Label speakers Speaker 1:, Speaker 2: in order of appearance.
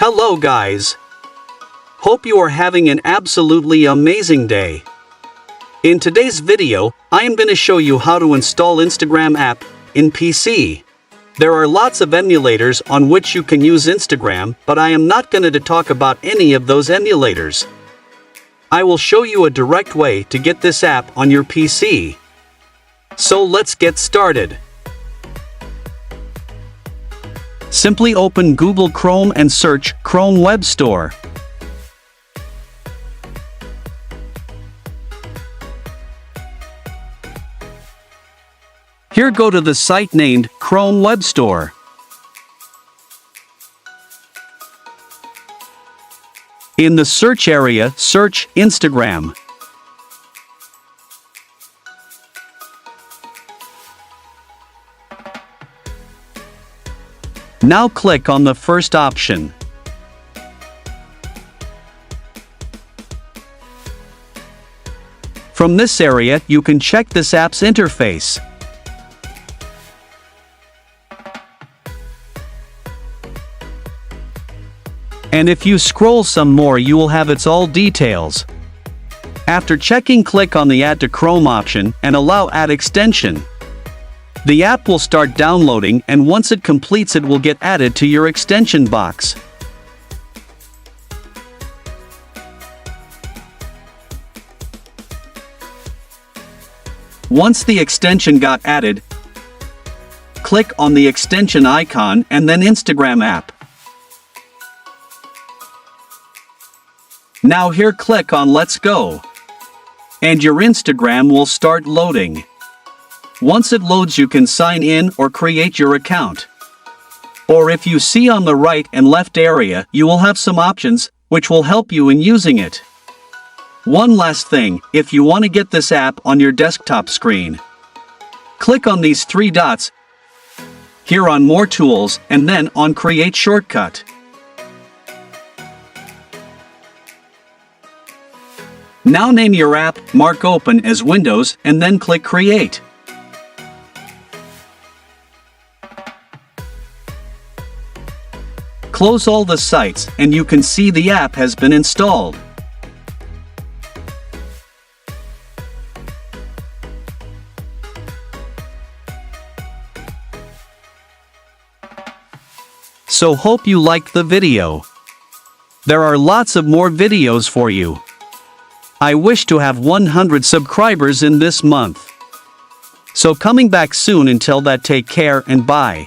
Speaker 1: Hello guys. Hope you are having an absolutely amazing day. In today's video, I am going to show you how to install Instagram app in PC. There are lots of emulators on which you can use Instagram, but I am not going to talk about any of those emulators. I will show you a direct way to get this app on your PC. So let's get started. Simply open Google Chrome and search Chrome Web Store. Here go to the site named Chrome Web Store. In the search area, search Instagram. Now click on the first option. From this area, you can check this app's interface. And if you scroll some more, you will have its all details. After checking, click on the Add to Chrome option and allow Add Extension. The app will start downloading, and once it completes, it will get added to your extension box. Once the extension got added, click on the extension icon and then Instagram app. Now here click on Let's Go. And your Instagram will start loading. Once it loads, you can sign in or create your account. Or if you see on the right and left area, you will have some options which will help you in using it. One last thing, if you want to get this app on your desktop screen, click on these three dots here on More Tools and then on Create Shortcut. Now name your app, mark Open as Windows, and then click Create. Close all the sites, and you can see the app has been installed. So hope you liked the video. There are lots of more videos for you. I wish to have 100 subscribers in this month. So coming back soon. Until that, take care and bye.